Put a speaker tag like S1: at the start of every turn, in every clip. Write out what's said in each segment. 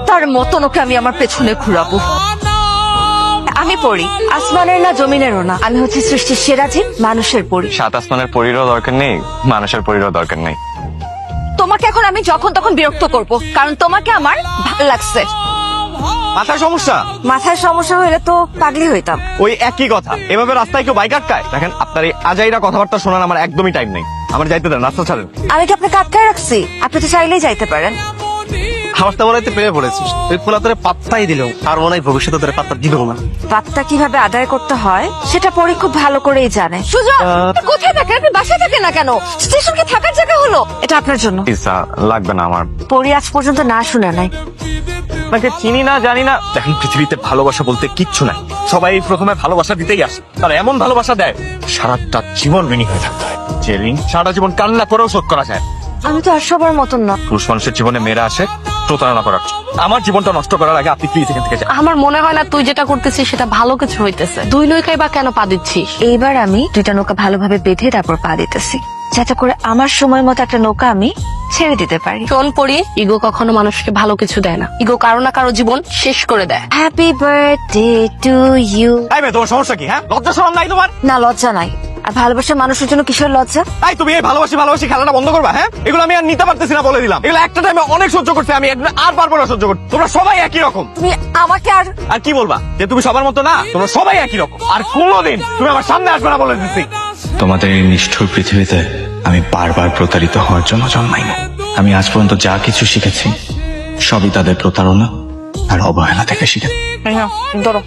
S1: তার মতন ওকে আমি আমার পেছনে ঘুরাবো। আমি পড়ি, আসমানের না জমিনেরও না, আমি হচ্ছে সৃষ্টির সেরা জীব, মানুষের পড়ি।
S2: সাত আসমানের পরীরও দরকার নেই, মানুষের পরীরও দরকার নেই।
S1: তোমাকে এখন আমি যখন তখন বিরক্ত করব, কারণ তোমাকে আমার ভালো লাগছে।
S2: মাথার সমস্যা?
S1: মাথায় সমস্যা হইলে তো পাগলি হইতাম।
S2: ওই একই কথা, এভাবে রাস্তায় কেউ বাইক আটকায়? দেখেন, আপনার এই আজাইরা কথাবার্তা শোনার আমার একদমই টাইম নেই। আমার যাইতে দেন, রাস্তা ছাড়েন।
S1: আমি কি আপনাকে আটকায় রাখছি? আপনি তো চাইলেই যাইতে পারেন।
S3: খাবারটা বলাইতে পেরে পড়েছিস তুই, পোলা তোরে পাত্তাই দিল, আর মনে হয় ভবিষ্যতে তোরে পাত্তা দিব না।
S1: পাত্তা কিভাবে আদায় করতে হয় সেটা পরি খুব ভালো করেই জানে। সুজন, কোথায় থাকেন আপনি? বাসায় থাকেন না কেন? স্টেশন কি থাকার জায়গা হলো? এটা আপনার জন্য।
S2: পিসা লাগবে না আমার।
S1: পরি আজ পর্যন্ত না শুনে নাই।
S2: আপনাকে চিনি না, জানি না। দেখেন, পৃথিবীতে ভালোবাসা বলতে কিচ্ছু নাই। সবাই প্রথমে ভালোবাসা দিতেই আসে, তারা এমন ভালোবাসা দেয় সারাটা জীবন ঋণী হয়ে থাকতে হয়। যে ঋণ সারা জীবন কান্না করেও শোধ করা যায়।
S1: আমি তো আর সবার মতন না।
S2: পুরুষ মানুষের জীবনে মেয়েরা আসে প্রতারণা করার জন্য। আমার জীবনটা নষ্ট করার আগে আপনি প্লিজ এখান থেকে যান।
S4: আমার মনে হয় না তুই যেটা করতেছিস সেটা ভালো কিছু হইতেছে। দুই নৌকায় বা কেন পা দিচ্ছিস?
S1: এইবার আমি দুইটা নৌকা ভালোভাবে বেঁধে তারপর পা দিতেছি, যাতে করে আমার সময় মতো একটা নৌকা আমি ছেড়ে দিতে পারি।
S4: শোন পড়ি, ইগো কখনো মানুষকে ভালো কিছু দেয় না। ইগো কারো না কারো জীবন শেষ করে দেয়।
S1: Happy birthday to you.
S2: এই মেয়ে, তোমার সমস্যা কি? হ্যাঁ, লজ্জা শরম নাই তোমার?
S1: না, লজ্জা নাই। আর ভালোবাসার মানুষের জন্য কিসের লজ্জা?
S2: এই তুমি এই ভালোবাসি ভালোবাসি খেলাটা বন্ধ করবা? হ্যাঁ, এগুলো আমি আর নিতে পারতেছি না, বলে দিলাম। এগুলো একটা টাইমে অনেক সহ্য করতে, আমি আর পারবো না সহ্য করতে। তোমরা সবাই একই রকম।
S1: তুমি আমাকে আর
S2: আর কি বলবা যে তুমি সবার মতো না? তোমরা সবাই একই রকম। আর কোনোদিন তুমি আমার সামনে আসবে না, বলে দিচ্ছি।
S5: তোমাদের এই নিষ্ঠুর পৃথিবীতে আমি বারবার প্রতারিত হওয়ার জন্য জন্মাইনি। আমি আজ পর্যন্ত যা কিছু শিখেছি সবই তাদের প্রতারণা আর অবহেলা থেকে শিখেছি।
S4: ধরো,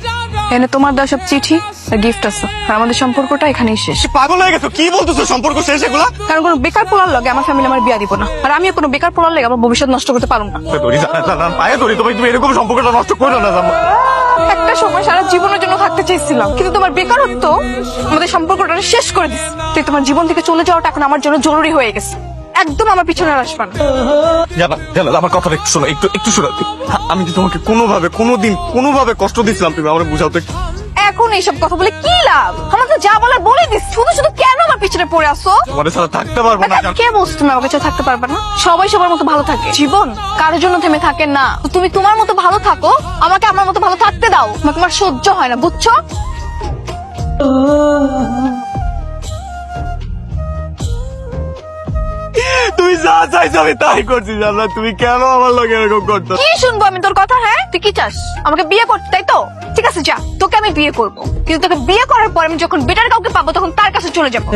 S4: এনে তোমার দেওয়া সব চিঠি আর গিফট আছে। আর আমাদের সম্পর্কটা এখানেই শেষ।
S2: পাগল হয়ে গেছো? কি বলতেছো সম্পর্ক শেষ? এগুলা
S4: কারণ কোনো বেকার পোলার লগে আমার ফ্যামিলি আমার বিয়া দিব না, আর আমিও কোনো বেকার পোলার লগে আমার ভবিষ্যৎ নষ্ট করতে পারবো না।
S2: ধরি পায়ে ধরি, তুমি এরকম সম্পর্কটা নষ্ট করো না।
S4: একটা সময় সারা জীবনের জন্য থাকতে চাইছিলাম, কিন্তু তোমার বেকারত্ব আমাদের সম্পর্কটা শেষ করে দিচ্ছে। তাই তোমার জীবন থেকে চলে যাওয়াটা এখন আমার জন্য জরুরি হয়ে গেছে। একদম আমার পিছনে আর আসবা না।
S2: আমার কথাটা একটু শোনো, একটু শোনো। আমি যে তোমাকে কোনোভাবে কষ্ট দিচ্ছিলাম, তুমি আমার বুঝাও তো।
S4: এখন এইসব কথা বলে কি লাভ? আমার তো যা বলার বলে দিস, শুধু শুধু কেন আমার পিছনে পড়ে আসো?
S2: তোমাদের সাথে থাকতে পারবো না।
S4: কে বলছো তুমি আমার কাছে থাকতে পারবে না? সবাই সবার মতো ভালো থাকে, জীবন কারোর জন্য থেমে থাকে না। তো তুমি তোমার মতো ভালো থাকো, আমাকে আমার মতো ভালো থাকতে দাও। আমাকে আমার সহ্য হয় না, বুঝছো?
S2: তুমি যা চাইছো আমি তাই করছি, জানলা। তুমি কেন আমার লগে এরকম করছো?
S4: কি শুনবো আমি তোর কথা? হ্যাঁ, তুই কি চাস? আমাকে বিয়ে করতে, তাই তো? ঠিক আছে, যা, তোকে আমি বিয়ে করবো। কিন্তু তোকে বিয়ে করার পর আমি যখন বেটার কাউকে পাবো তখন তার কাছে চলে যাবো।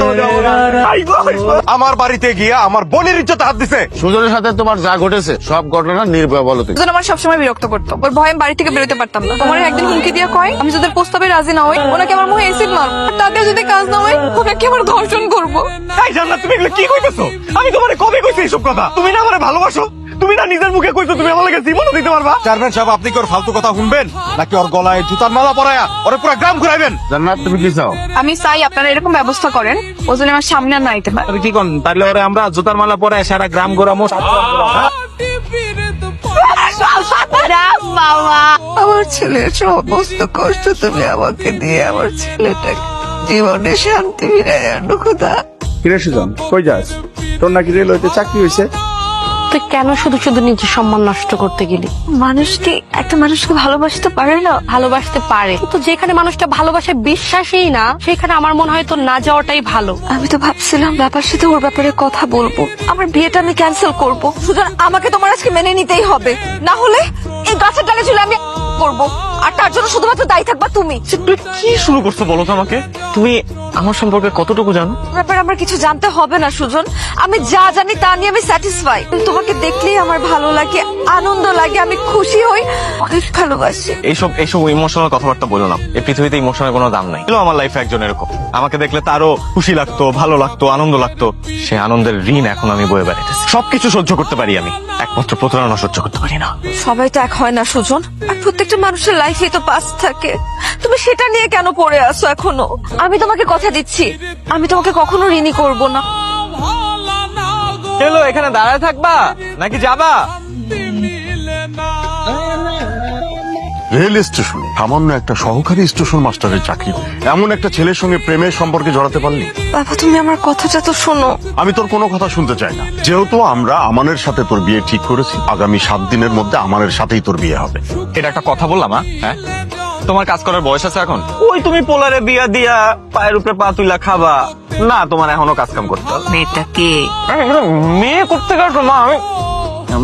S2: আমার বাড়িতে গিয়ে আমার বোনের ইজ্জত হাত দিছে।
S3: সুজনের সাথে তোমার যা ঘটেছে সব ঘটনা নির্ভয় বলো তুই।
S4: দুজন আমার সবসময় বিরক্ত করতো, ওর ভয়ে আমি বাড়ি থেকে বেরোতে পারতাম না। তোমার একদিন হুমকি দিয়ে কয় আমি যদি প্রস্তাবে রাজি না হই ওনাকে আমার মুখে এসিড মারবো, আর তাতে যদি কাজ না হয় ওনাকে আমার ধর্ষণ করবো।
S2: এই জান্নাত, তুমি এগুলো কি কইতেছো? আমি তোমারে কবে কইছি এইসব কথা? তুমি না আমারে ভালোবাসো? তুমি না নিজের মুখে কইছো তুমি আমার লাগে জীবনও দিতে পারবা? চেয়ারম্যান সাহেব, আপনি কি ওর ফালতু কথা শুনবেন নাকি ওর গলায় জুতার মালা পরায়া ওরে পুরো গ্রাম ঘুরাইবেন?
S3: জান্নাত, তুমি কি চাও?
S4: আমি চাই আপনারা এরকম ব্যবস্থা করেন ও যেন আমার সামনে আর না আইতে পারে।
S3: কি করেন তাহলে ওরে আমরা জুতার মালা পরে সারা গ্রাম ঘোরামো।
S4: বাবা,
S6: আমার ছেলের সমস্ত কষ্ট তুমি আমাকে দিয়ে আমার ছেলেটাকে জীবনে শান্তি ফিরাই আনো খোদা।
S7: কিরে সুজন, কই যাস? তোর নাকি রেলওয়েতে চাকরি হয়েছে?
S4: তুই কেন শুধু শুধু নিজের সম্মান নষ্ট করতে গেলি?
S1: মানুষ কি একটা মানুষকে ভালোবাসতে পারে না?
S4: ভালোবাসতে পারে, তো যেখানে মানুষটা ভালোবাসে বিশ্বাসই না সেখানে আমার মনে হয় তোর না যাওয়াটাই ভালো।
S1: আমি তো ভাবছিলাম বাবার সাথে ওর ব্যাপারে কথা বলবো, আমার বিয়েটা আমি ক্যান্সেল করবো। সুতরাং আমাকে তোমার আজকে মেনে নিতেই হবে, না হলে এই গাছের ডালে ঝুলে আমি করবো, আর তার জন্য শুধুমাত্র দায়ী থাকবা তুমি।
S2: তুমি কি শুরু করছো বলো তো আমাকে? তুমি আমার সম্পর্কে কতটুকু জানো?
S1: ব্যাপারে আমার কিছু জানতে হবে না সুজন, আমি যা জানি তা নিয়ে আমি স্যাটিসফাই। তোমাকে দেখলেই আমার ভালো লাগে, আনন্দ লাগে, আমি খুশি হই, অনেক ভালোবাসি।
S2: এইসব ইমোশনাল কথাবার্তা বলো না। এই পৃথিবীতে ইমোশনের কোনো দাম নাই। আমার লাইফে একজন এরকম, আমাকে দেখলে তারও খুশি লাগতো, ভালো লাগতো, আনন্দ লাগতো। সে আনন্দের ঋণ এখন আমি বয়ে বেড়াইতেছি। সবকিছু সহ্য করতে পারি আমি, একমাত্র প্রতারণা সহ্য করতে পারি না।
S1: সবাই তো এক হয় না সুজন, আর প্রত্যেকটা মানুষের লাইফে তো পাস্ট থাকে। তুমি সেটা নিয়ে কেন পড়ে আসো এখনো? আমি তোমাকে কথা দিচ্ছি, আমি তোমাকে কখনো ঋণী করব না।
S2: হ্যালো, এখানে দাঁড়ায় থাকবা নাকি যাবা?
S8: রেল স্টেশনে সামান্য একটা সহকারী স্টেশন মাস্টারের চাকরি, এমন একটা ছেলের সঙ্গে প্রেমের সম্পর্কে জড়াতে পারলি?
S1: বাবা তুমি আমার কথাটা তো শোনো।
S8: আমি তোর কোনো কথা শুনতে চাই না। যেহেতু আমরা আমানের সাথে তোর বিয়ে ঠিক করেছি, আগামী 7 দিনের মধ্যে আমানের সাথেই তোর বিয়ে হবে।
S2: এটা একটা কথা বললাম? হ্যাঁ, তোমার কাজ করার বয়স আছে এখন? ওই তুমি পোলারে বিয়া দিয়া পায়ের উপরে পা তুইলা খাবা না? তোমার এখনো কাজ কাম করতে হবে।
S6: মেয়েটা কে?
S2: মেয়ে করতে পারতো মা?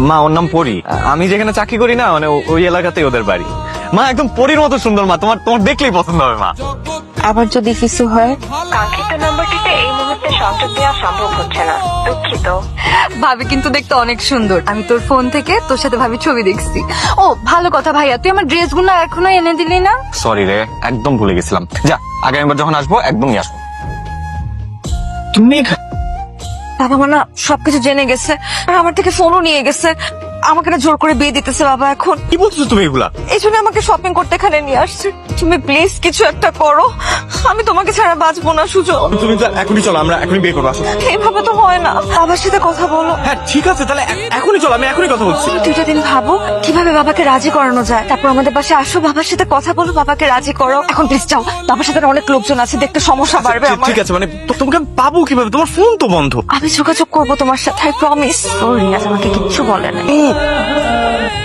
S2: মা ওর নাম পরি। আমি যেখানে চাকরি করি না, মানে ওই এলাকাতেই ওদের বাড়ি। মা একদম পরির মতো সুন্দর মা, তোমার তোমার দেখলেই পছন্দ হবে মা।
S4: আবার যদি কিছু হয়?
S9: কাঙ্ক্ষিত নাম্বারটিতে এই মুহূর্তে সংযোগ দেওয়া সম্ভব হচ্ছে না, দুঃখিত।
S1: ভাবি কিন্তু দেখতে অনেক সুন্দর। আমি তোর ফোন থেকে তোর সাথে ভাবি ছবি দেখছি।
S4: ও ভালো কথা ভাইয়া, তুই আমার ড্রেসগুলো এখনো এনে দিলি না?
S2: সরি রে, একদম ভুলে গেছিলাম। যা, আগামীবার যখন আসবো একদম নিয়ে আসবো। তুমি
S1: বাবা মা না সবকিছু জেনে গেছে, আর আমার থেকে ফোনও নিয়ে গেছে। আমাকে না জোর করে বিয়ে দিতেছে বাবা এখন।
S2: কি বলছো তুমি এগুলা?
S1: এই জন্য আমাকে শপিং করতে এখানে নিয়ে আসছে। তুমি প্লিজ কিছু একটা করো, আমি তোমাকে ছাড়া বাঁচবো না সুযোগ।
S2: তুমি তো এখনই চলো, আমরা এখনই বিয়ে করবো। আসো।
S1: এইভাবে তো হয় না, বাবার সাথে কথা বলো।
S2: হ্যাঁ ঠিক আছে, তাহলে এখনই চলো, আমি এখনই কথা বলছি।
S1: দুইটা দিন ভাবো কিভাবে বাবাকে রাজি করানো যায়, তারপর আমাদের পাশে আসো, বাবার সাথে কথা বলো, বাবাকে রাজি করো। এখন প্লিজ যাও, বাবার সাথে অনেক লোকজন আছে, দেখতে সমস্যা বাড়বে আমার।
S2: ঠিক আছে, মানে তোমাকে আমি পাবো কিভাবে? তোমার ফোন তো বন্ধ।
S1: আমি যোগাযোগ করবো তোমার সাথে, আই প্রমিস। রিয়াজ আমাকে কিচ্ছু বলে না।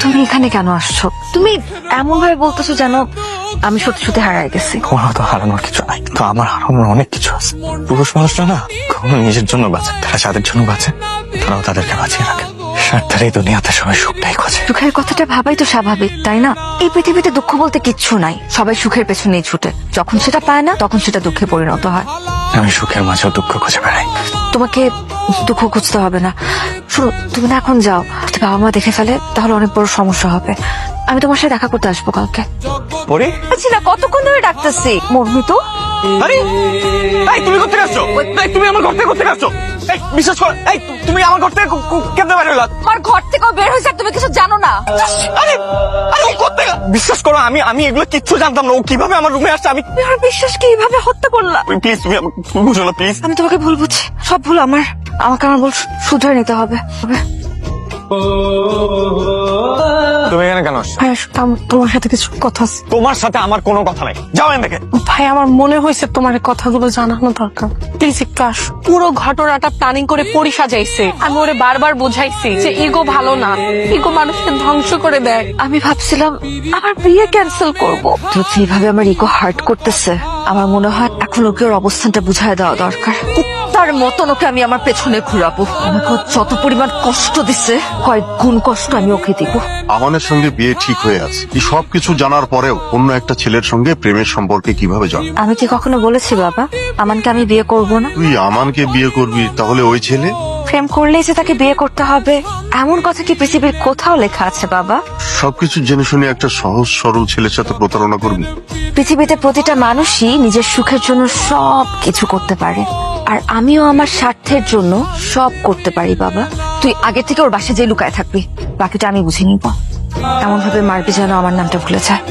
S1: তুমি এখানে কেন আসছো? তুমি এমন ভাবে বলতেছো যেন আমি সত্যি সত্যি হারাই গেছি।
S2: তোমার তো হারানোর কিছু নাই, কিন্তু আমার হারানোর অনেক কিছু আছে। পুরুষ মানুষরা না কখনো নিজের জন্য বাঁচে, তারা যাদের জন্য বাঁচে তারাও তাদেরকে বাঁচিয়ে রাখে। স্বার্থের এই দুনিয়াতে সবাই সুখটাই খোঁজে।
S1: সুখের কথাটা ভাবাই তো স্বাভাবিক, তাই না? এই পৃথিবীতে দুঃখ বলতে কিচ্ছু নাই, সবাই সুখের পেছনেই ছুটে। যখন সেটা পায় না তখন সেটা দুঃখে পরিণত হয়।
S2: আমি সুখের মাঝেও দুঃখ খুঁজে বেড়াই।
S1: তোমাকে দুঃখ খুঁজতে হবে না। শুনো, তুমি না এখন যাও, যদি বাবা মা দেখে ফেলে তাহলে অনেক বড় সমস্যা হবে। আমি তোমার সাথে দেখা করতে আসবো কালকে।
S2: পরে
S1: আচ্ছা না, কতক্ষণ ধরে ডাকতেছি। মর্মি তো
S2: আরে এই তুমি কোথা থেকে আসছো? এই তুমি আমার ঘর থেকে কোথা থেকে আসছো? এই বিশ্বাস করো, এই তুমি আমার ঘর থেকে কেমনে বের হইলা?
S1: আমার ঘর থেকে বের হয়েছে আর তুমি কিছু জানো না।
S2: আরে আরে ও কোথা থেকে? বিশ্বাস করো, আমি এগুলো কিচ্ছু জানতাম না। ও কিভাবে আমার রুমে আসছে? আমি
S1: তুমি আমার বিশ্বাসকে এইভাবে হত্যা করলা।
S2: প্লিজ তুমি আমাকে বুঝো না প্লিজ।
S1: আমি তোমাকে ভুল বুঝছি, সব ভুল আমার। আমাকে আমার ভুল শুধরে নিতে হবে।
S2: তুমি এখানে কেন আসছো?
S4: ভাই তোমার সাথে কিছু কথা আছে।
S2: তোমার সাথে আমার কোনো কথা নাই, যাও এখান থেকে।
S4: ভাই আমার মনে হয়েছে তোমার এই কথাগুলো জানানো দরকার, প্লিজ একটু আসো। পুরো ঘটনাটা প্ল্যানিং করে পরি সাজাইছে। আমি ওরে বারবার বুঝাইছি যে ইগো ভালো না, ইগো মানুষকে ধ্বংস করে দেয়।
S1: আমি ভাবছিলাম আমার বিয়ে ক্যান্সেল করব, তো যেভাবে আমার ইগো হার্ট করতেছে আমার মনে হয় এখন ওকে ওর অবস্থানটা বুঝায় দেওয়া দরকার। কুত্তার মতন ওকে আমি আমার পেছনে ঘুরাবো। আমাকে ও যত পরিমাণ কষ্ট দিছে কয়েক গুণ কষ্ট আমি ওকে দিব।
S8: আমানের সঙ্গে বিয়ে ঠিক হয়ে আছে, এই সবকিছু জানার পরেও অন্য একটা ছেলের সঙ্গে প্রেমের সম্পর্কে কিভাবে জান?
S1: আমি কি কখনো বলেছি বাবা আমানকে আমি বিয়ে করব না?
S8: তুই আমানকে বিয়ে করবি, তাহলে ওই ছেলে?
S1: প্রেম করলেই যে তাকে বিয়ে করতে হবে এমন কথা কি পৃথিবীর কোথাও লেখা আছে বাবা?
S8: সবকিছু জেনে শুনে একটা সহজ সরল ছেলের সাথে প্রতারণা করবি?
S1: পৃথিবীতে প্রতিটা মানুষই নিজের সুখের জন্য সব কিছু করতে পারে, আর আমিও আমার স্বার্থের জন্য সব করতে পারি বাবা। তুই আগে থেকে ওর বাসায় যে লুকায় থাকবি, বাকিটা আমি বুঝে নিব। এমন ভাবে মারবি যেন আমার নামটা ভুলে যায়।